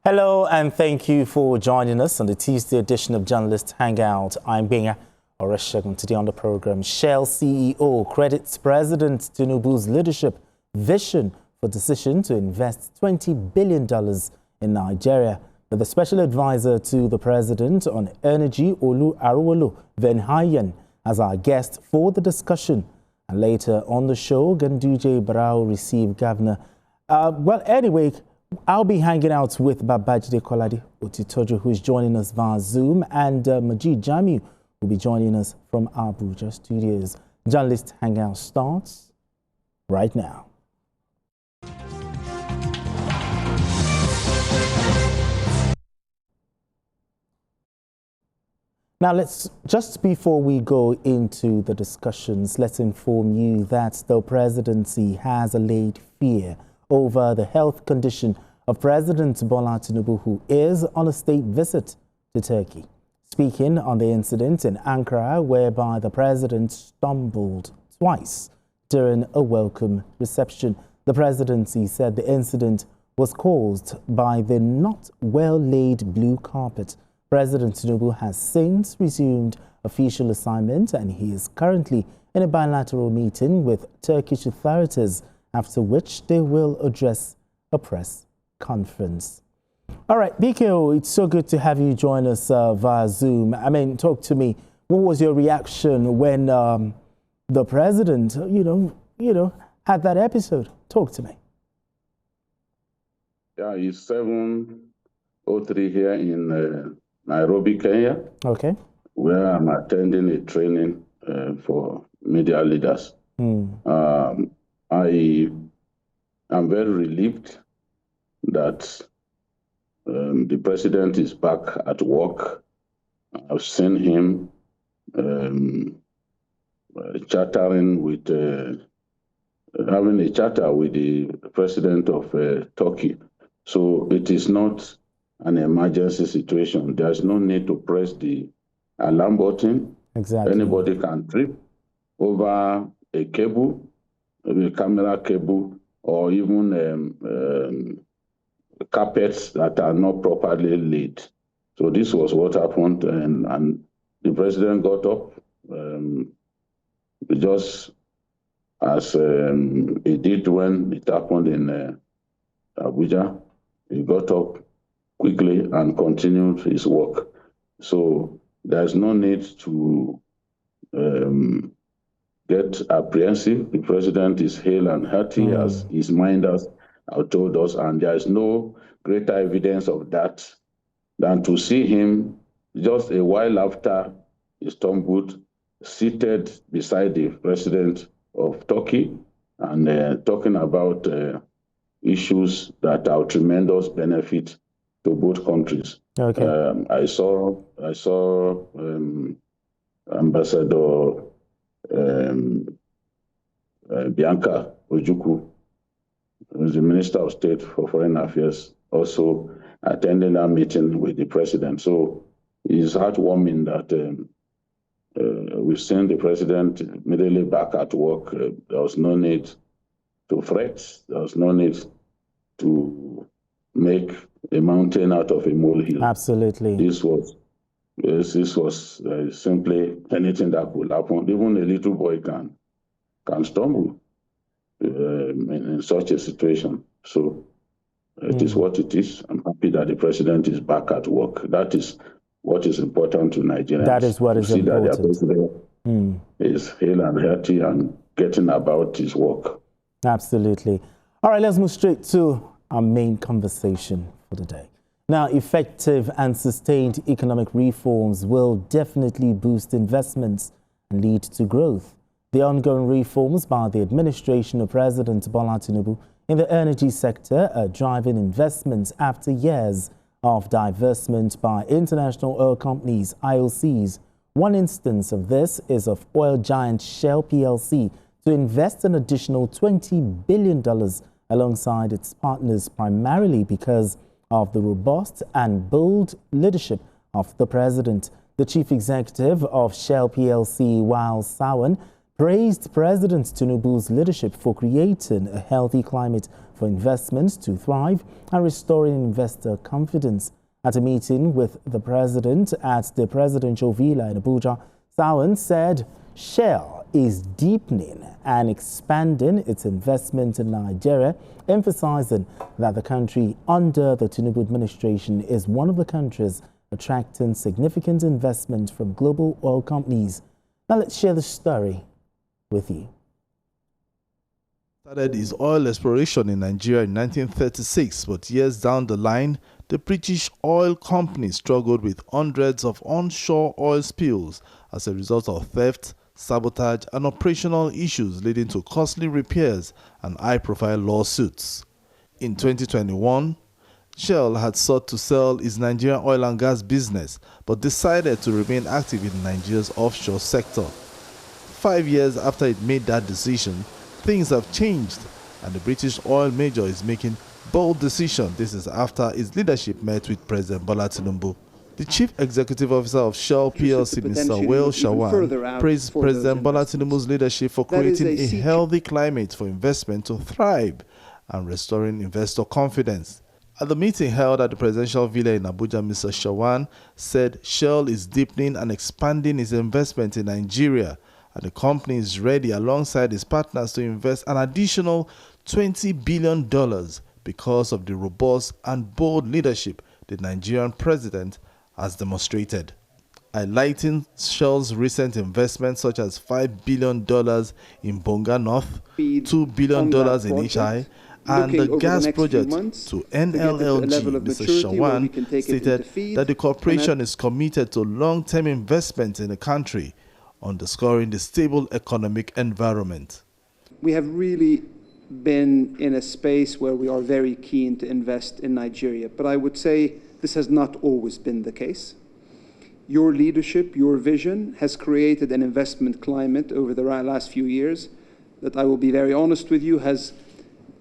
Hello and thank you for joining us on the Tuesday edition of Journalist Hangout. I'm Benga Oreshegun. Today on the program, Shell CEO credits President Tinubu's leadership vision for decision to invest $20 billion in Nigeria. With the special advisor to the president on energy, Olu Arowolo Venhayan, as our guest for the discussion. And later on the show, Ganduje Barao received Governor. I'll be hanging out with Babajide Kolade Otitoju, who is joining us via Zoom, and Majid Jamiu will be joining us from Abuja studios. Journalist Hangout starts right now. Now, just before we go into the discussions, let's inform you that the presidency has allayed fear over the health condition of President Bola Tinubu, who is on a state visit to Turkey. Speaking on the incident in Ankara, whereby the president stumbled twice during a welcome reception, the presidency said the incident was caused by the not well-laid blue carpet. President Tinubu has since resumed official assignment, and he is currently in a bilateral meeting with Turkish authorities, after which they will address a press conference. All right, BKO, it's so good to have you join us via Zoom. I mean, talk to me. What was your reaction when the president, had that episode? Talk to me. Yeah, it's 7:03 here in Nairobi, Kenya. Okay. Where I'm attending a training for media leaders. I am very relieved that the president is back at work. I've seen him chattering with, having a chatter with the president of Turkey. So it is not an emergency situation. There's no need to press the alarm button. Exactly. Anybody can trip over a cable, maybe a camera cable, or even carpets that are not properly laid. So this was what happened, and the president got up just as he did when it happened in Abuja. He got up quickly and continued his work. So there's no need to get apprehensive. The president is hale and hearty, as his minders have told us, and there is no greater evidence of that than to see him just a while after he stumbled, seated beside the president of Turkey and talking about issues that are tremendous benefit to both countries. Okay. I saw Ambassador Bianca Ojukwu, who is the Minister of State for Foreign Affairs, also attending that meeting with the president. So it's heartwarming that we've seen the president immediately back at work. There was no need to fret. There was no need to make a mountain out of a molehill. Absolutely. This was simply anything that could happen. Even a little boy can stumble in such a situation. So it is what it is. I'm happy that the president is back at work. That is what is important to Nigerians. That is what is important. That their president is hale and hearty and getting about his work. Absolutely. All right, let's move straight to our main conversation for the day. Now, effective and sustained economic reforms will definitely boost investments and lead to growth. The ongoing reforms by the administration of President Bola Tinubu in the energy sector are driving investments after years of divestment by international oil companies, IOCs. One instance of this is of oil giant Shell PLC to invest an additional $20 billion alongside its partners, primarily because of the robust and bold leadership of the president. The chief executive of Shell PLC, Wael Sawan, praised President Tinubu's leadership for creating a healthy climate for investments to thrive and restoring investor confidence. At a meeting with the president at the presidential villa in Abuja, Sawan said Shell is deepening and expanding its investment in Nigeria, emphasizing that the country under the Tinubu administration is one of the countries attracting significant investment from global oil companies. Now let's share the story with you. Started his oil exploration in Nigeria in 1936, but years down the line, the British oil company struggled with hundreds of onshore oil spills as a result of theft, sabotage, and operational issues leading to costly repairs and high-profile lawsuits. In 2021, Shell had sought to sell its Nigerian oil and gas business, but decided to remain active in Nigeria's offshore sector. 5 years after it made that decision, things have changed, and the British oil major is making bold decision. This is after his leadership met with President Bola Tinubu. The Chief Executive Officer of Shell PLC, Mr. Hale Shawan, praised President Bola Tinubu's leadership for creating a healthy climate for investment to thrive and restoring investor confidence. At the meeting held at the presidential villa in Abuja, Mr. Shawan said Shell is deepening and expanding its investment in Nigeria, and the company is ready alongside its partners to invest an additional $20 billion because of the robust and bold leadership the Nigerian president has demonstrated. Highlighting Shell's recent investments such as $5 billion in Bonga North, $2 billion in HI, and the gas project to NLLG, Mr. Shawan stated that the corporation is committed to long-term investment in the country, underscoring the stable economic environment. We have really been in a space where we are very keen to invest in Nigeria, but I would say this has not always been the case. Your leadership, your vision has created an investment climate over the last few years that, I will be very honest with you, has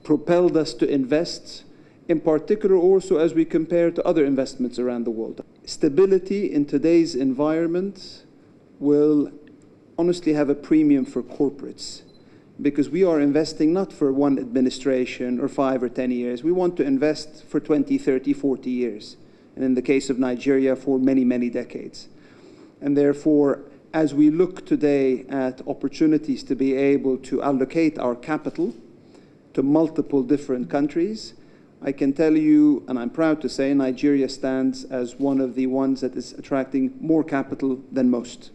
propelled us to invest, in particular also as we compare to other investments around the world. Stability in today's environment will honestly have a premium for corporates, because we are investing not for one administration or 5 or 10 years. We want to invest for 20, 30, 40 years. And in the case of Nigeria, for many, many decades. And therefore, as we look today at opportunities to be able to allocate our capital to multiple different countries, I can tell you, and I'm proud to say, Nigeria stands as one of the ones that is attracting more capital than most.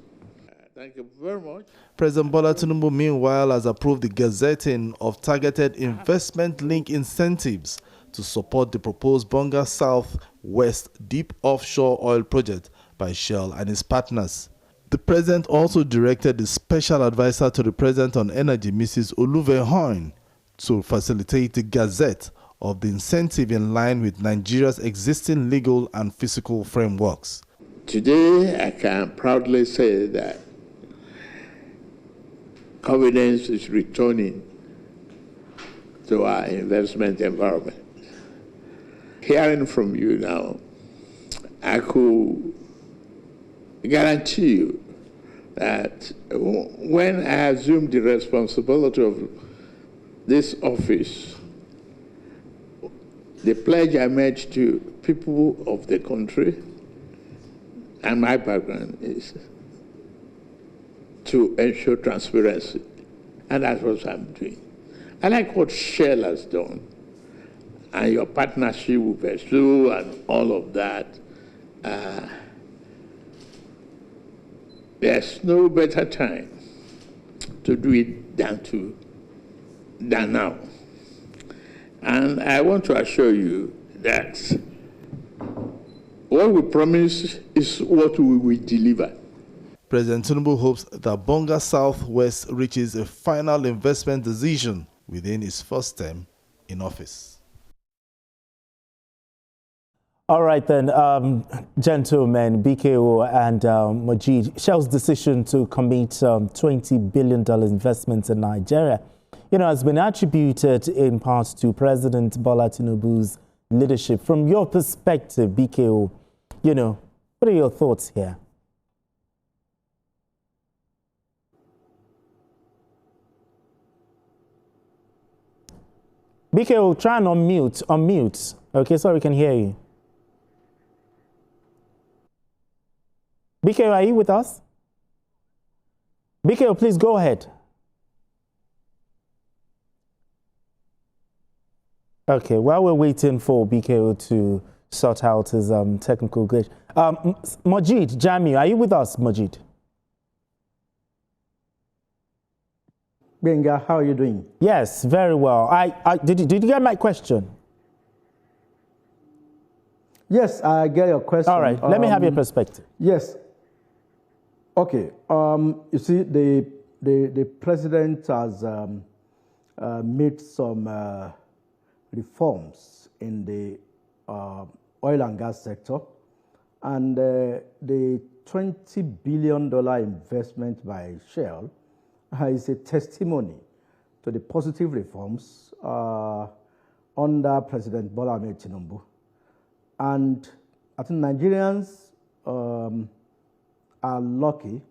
Thank you very much. President Bola Tinubu, meanwhile, has approved the gazetting of targeted investment-linked incentives to support the proposed Bonga South-West deep offshore oil project by Shell and its partners. The president also directed the special advisor to the president on energy, Mrs. Oluvehoin, to facilitate the gazette of the incentive in line with Nigeria's existing legal and fiscal frameworks. Today, I can proudly say that confidence is returning to our investment environment. Hearing from you now, I could guarantee you that when I assume the responsibility of this office, the pledge I made to people of the country and my background is to ensure transparency. And that's what I'm doing. I like what Shell has done and your partnership with Pursue and all of that. There's no better time to do it than now. And I want to assure you that what we promise is what we will deliver. President Tinubu hopes that Bonga Southwest reaches a final investment decision within his first term in office. All right then, gentlemen, BKO and Majid, Shell's decision to commit $20 billion investments in Nigeria, has been attributed in part to President Bola Tinubu's leadership. From your perspective, BKO, what are your thoughts here? BKO, try and unmute. Okay, so we can hear you. BKO, are you with us? BKO, please go ahead. Okay, while we're waiting for BKO to sort out his technical glitch. Majid, Jami, are you with us, Majid? Benga, how are you doing? Yes, very well. Did you get my question? Yes, I get your question. All right, let me have your perspective. Yes. Okay. You see, the president has made some reforms in the oil and gas sector, and the $20 billion investment by Shell is a testimony to the positive reforms under President Bola Ahmed Tinubu. And I think Nigerians are lucky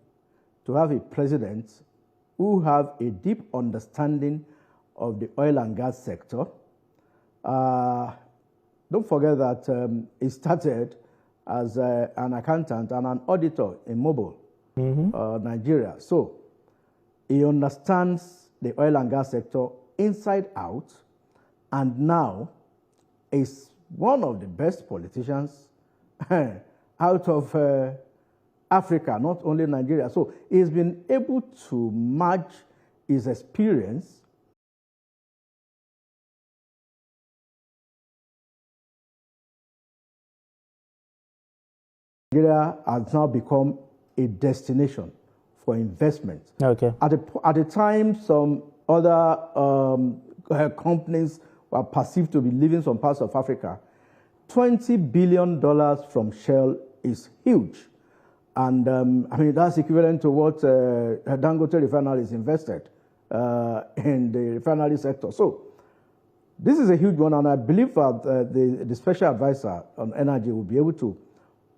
to have a president who have a deep understanding of the oil and gas sector. Don't forget that he started as an accountant and an auditor in Mobile, Nigeria. So he understands the oil and gas sector inside out, and now is one of the best politicians out of Africa, not only Nigeria. So he's been able to match his experience Nigeria has now become a destination for investment. Okay. At the time, some other companies were perceived to be leaving some parts of Africa. $20 billion from Shell is huge. And I mean, that's equivalent to what Dangote Refinery is invested in the refinery sector. So this is a huge one, and I believe that the special advisor on energy will be able to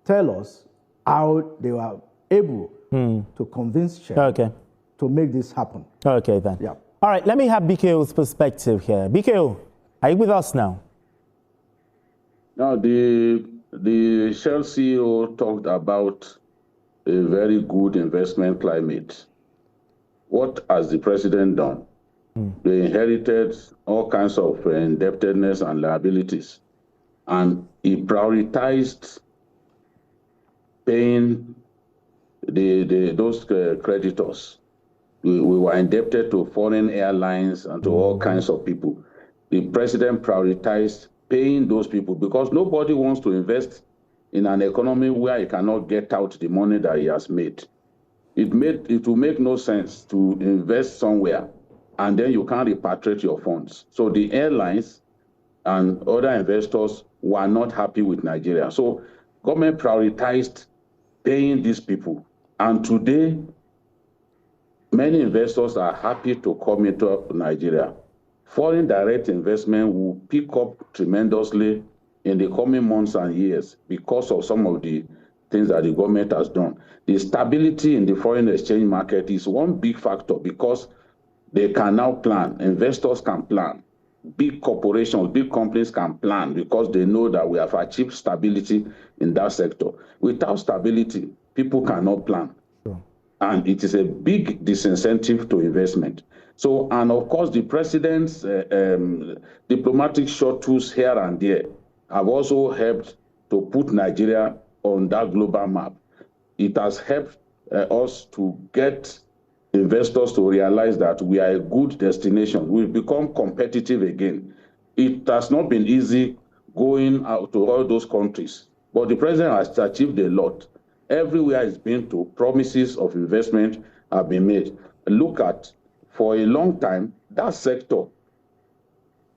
tell us how they were able to convince Shell to make this happen. Okay, then. Yeah. All right, let me have BKO's perspective here. BKO, are you with us now? Now, the Shell CEO talked about a very good investment climate. What has the president done? They inherited all kinds of indebtedness and liabilities, and he prioritized paying those creditors. We were indebted to foreign airlines and to all kinds of people. The president prioritized paying those people because nobody wants to invest in an economy where he cannot get out the money that he has made. It will make no sense to invest somewhere and then you can't repatriate your funds. So the airlines and other investors were not happy with Nigeria. So government prioritized paying these people. And today, many investors are happy to come into Nigeria. Foreign direct investment will pick up tremendously in the coming months and years because of some of the things that the government has done. The stability in the foreign exchange market is one big factor because they can now plan. Investors can plan. Big corporations, big companies can plan because they know that we have achieved stability in that sector. Without stability, people cannot plan. Sure. And it is a big disincentive to investment. So, and of course, the president's diplomatic shuttles here and there have also helped to put Nigeria on that global map. It has helped us to get investors to realize that we are a good destination. We've become competitive again. It has not been easy going out to all those countries, but the president has achieved a lot. Everywhere he's been to, promises of investment have been made. Look at, for a long time, that sector,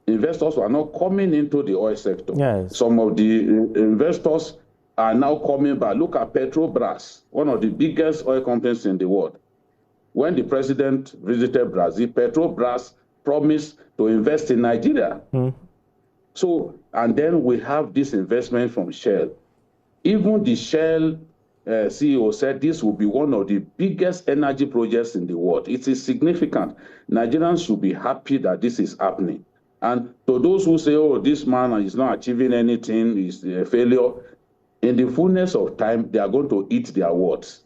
investors were not coming into the oil sector. Yes. Some of the investors are now coming back. Look at Petrobras, one of the biggest oil companies in the world. When the president visited Brazil, Petrobras promised to invest in Nigeria. So, and then we have this investment from Shell. Even the Shell CEO said this will be one of the biggest energy projects in the world. It is significant. Nigerians should be happy that this is happening. And to So those who say, oh, this man is not achieving anything, is a failure, in the fullness of time, they are going to eat their words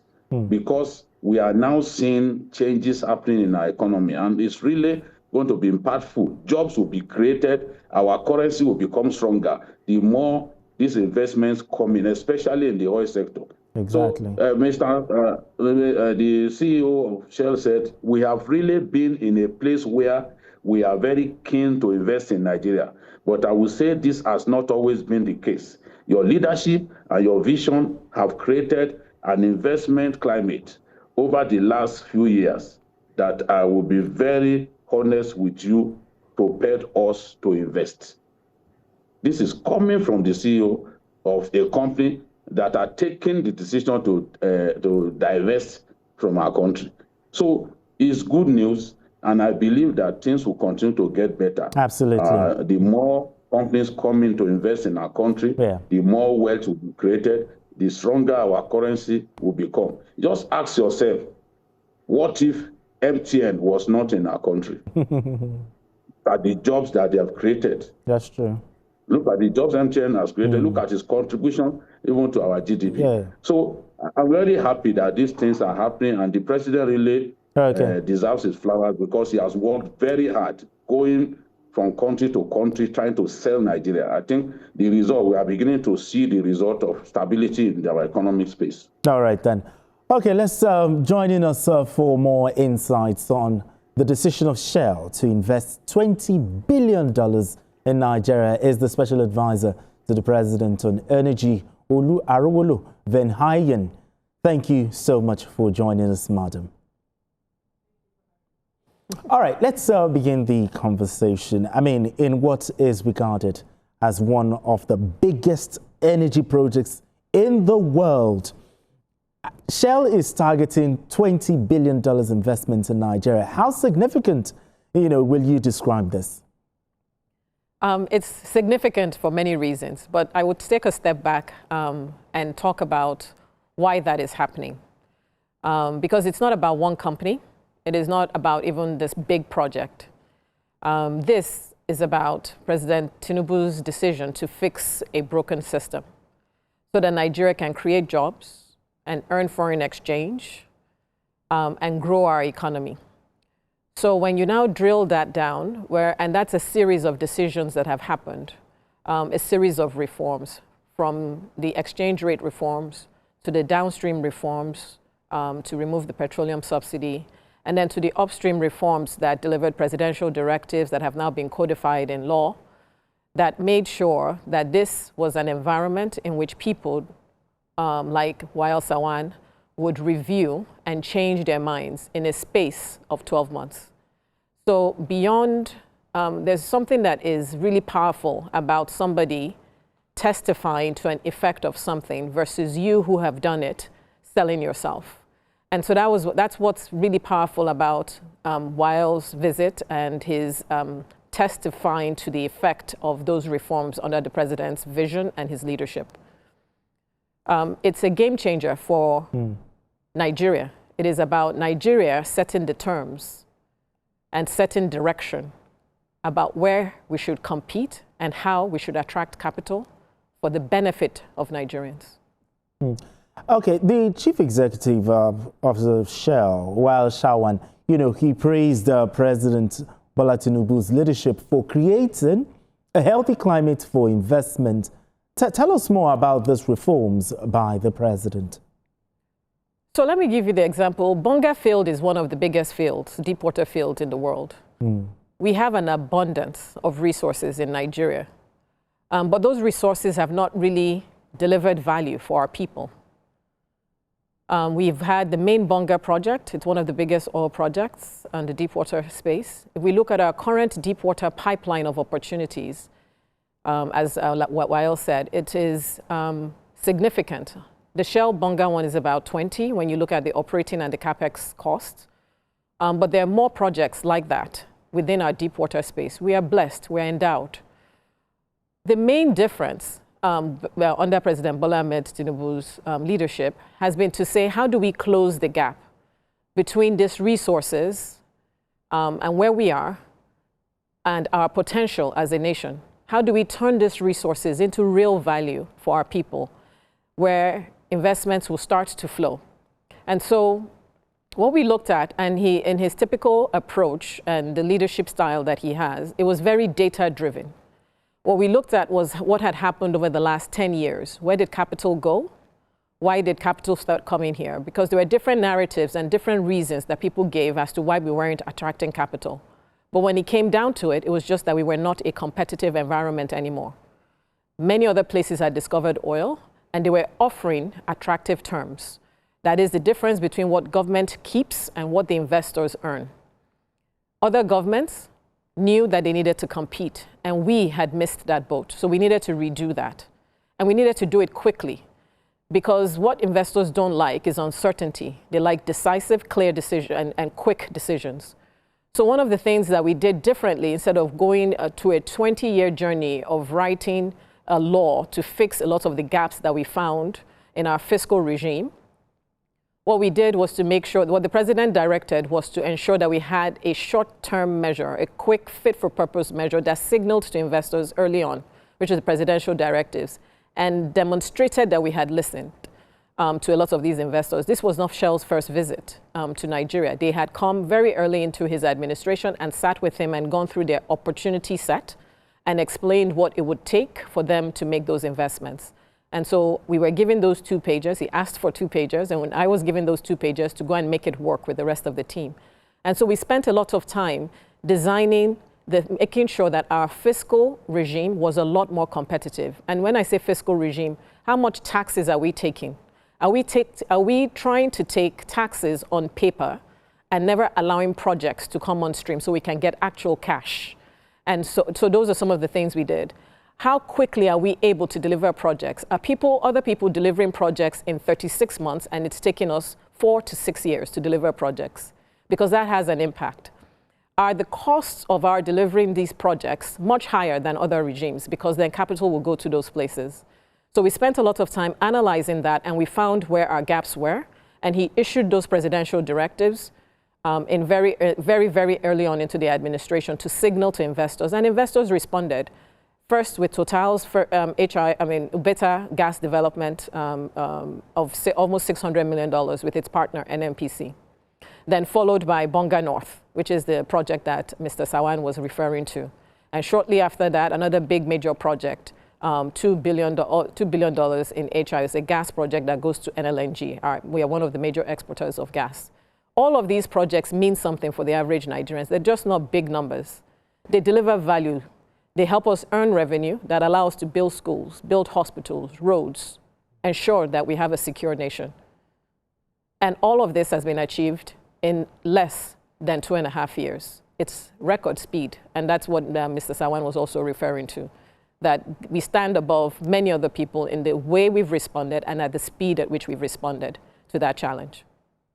because we are now seeing changes happening in our economy, and it's really going to be impactful. Jobs will be created, our currency will become stronger the more these investments come in, especially in the oil sector. Exactly. So, the CEO of Shell said, we have really been in a place where we are very keen to invest in Nigeria. But I will say this has not always been the case. Your leadership and your vision have created an investment climate over the last few years that I will be very honest with you, prepared us to invest. This is coming from the CEO of a company that are taking the decision to divest from our country. So it's good news, and I believe that things will continue to get better. Absolutely. The more companies come in to invest in our country, the more wealth will be created, the stronger our currency will become. Just ask yourself, what if MTN was not in our country? At the jobs that they have created. That's true. Look at the jobs MTN has created. Look at its contribution even to our GDP. So I'm very happy that these things are happening, and the president really deserves his flowers because he has worked very hard, going from country to country, trying to sell Nigeria. I think the result, we are beginning to see the result of stability in our economic space. All right, then. Okay, let's join us for more insights on the decision of Shell to invest $20 billion in Nigeria is the special advisor to the president on energy, Olu Arowolo Venhayen. Thank you so much for joining us, madam. All right, let's begin the conversation. I mean, in what is regarded as one of the biggest energy projects in the world, Shell is targeting $20 billion investment in Nigeria. How significant, will you describe this? It's significant for many reasons, but I would take a step back and talk about why that is happening. Because it's not about one company. It is not about even this big project. This is about President Tinubu's decision to fix a broken system so that Nigeria can create jobs and earn foreign exchange and grow our economy. So when you now drill that down, and that's a series of decisions that have happened, a series of reforms, from the exchange rate reforms to the downstream reforms to remove the petroleum subsidy, and then to the upstream reforms that delivered presidential directives that have now been codified in law, that made sure that this was an environment in which people like Wael Sawan would review and change their minds in a space of 12 months. So beyond, there's something that is really powerful about somebody testifying to an effect of something versus you who have done it selling yourself. And so that's what's really powerful about Wael's visit and his testifying to the effect of those reforms under the president's vision and his leadership. It's a game changer for Nigeria. It is about Nigeria setting the terms and setting direction about where we should compete and how we should attract capital for the benefit of Nigerians. Okay, the chief executive of the Shell, Wael Sawan, he praised President Bola Tinubu's leadership for creating a healthy climate for investment. Tell us more about these reforms by the president. So let me give you the example. Bonga Field is one of the biggest fields, deep water fields in the world. We have an abundance of resources in Nigeria, but those resources have not really delivered value for our people. We've had the main Bonga project. It's one of the biggest oil projects in the deep water space. If we look at our current deep water pipeline of opportunities, as what Wael said, it is significant. The Shell Bonga one is about 20 when you look at the operating and the CapEx costs. But there are more projects like that within our deep water space. We are blessed, we're endowed. The main difference under President Bola Ahmed Tinubu's leadership has been to say, how do we close the gap between these resources and where we are and our potential as a nation. How do we turn these resources into real value for our people, where investments will start to flow? And so what we looked at, and he, in his typical approach and the leadership style that he has, it was very data-driven. What we looked at was what had happened over the last 10 years. Where did capital go? Why did capital start coming here? Because there were different narratives and different reasons that people gave as to why we weren't attracting capital. But when it came down to it, it was just that we were not a competitive environment anymore. Many other places had discovered oil, and they were offering attractive terms. That is the difference between what government keeps and what the investors earn. Other governments knew that they needed to compete, and we had missed that boat. So we needed to redo that. And we needed to do it quickly, because what investors don't like is uncertainty. They like decisive, clear decisions and quick decisions. So one of the things that we did differently, instead of going to a 20-year journey of writing a law to fix a lot of the gaps that we found in our fiscal regime, what we did was to make sure, what the president directed was to ensure that we had a short-term measure, a quick fit-for-purpose measure that signaled to investors early on, which is the presidential directives, and demonstrated that we had listened to a lot of these investors. This was not Shell's first visit to Nigeria. They had come very early into his administration and sat with him and gone through their opportunity set and explained what it would take for them to make those investments. And so we were given those 2 pages. He asked for 2 pages, and when I was given those 2 pages to go and make it work with the rest of the team. And so we spent a lot of time designing, making sure that our fiscal regime was a lot more competitive. And when I say fiscal regime, how much taxes are we taking? Are we trying to take taxes on paper and never allowing projects to come on stream so we can get actual cash? And so those are some of the things we did. How quickly are we able to deliver projects? Are other people delivering projects in 36 months, and it's taking us 4 to 6 years to deliver projects? Because that has an impact. Are the costs of our delivering these projects much higher than other regimes? Because then capital will go to those places. So we spent a lot of time analyzing that, and we found where our gaps were, and he issued those presidential directives in very early on into the administration to signal to investors, and investors responded. First with Total's Beta gas development of almost $600 million with its partner NNPC. Then followed by Bonga North, which is the project that Mr. Sawan was referring to. And shortly after that, another big major project, $2 billion in HI, is a gas project that goes to NLNG. We are one of the major exporters of gas. All of these projects mean something for the average Nigerians. They're just not big numbers. They deliver value. They help us earn revenue that allows us to build schools, build hospitals, roads, ensure that we have a secure nation. And all of this has been achieved in less than 2.5 years. It's record speed, and that's what Mr. Sawan was also referring to, that we stand above many other people in the way we've responded and at the speed at which we've responded to that challenge.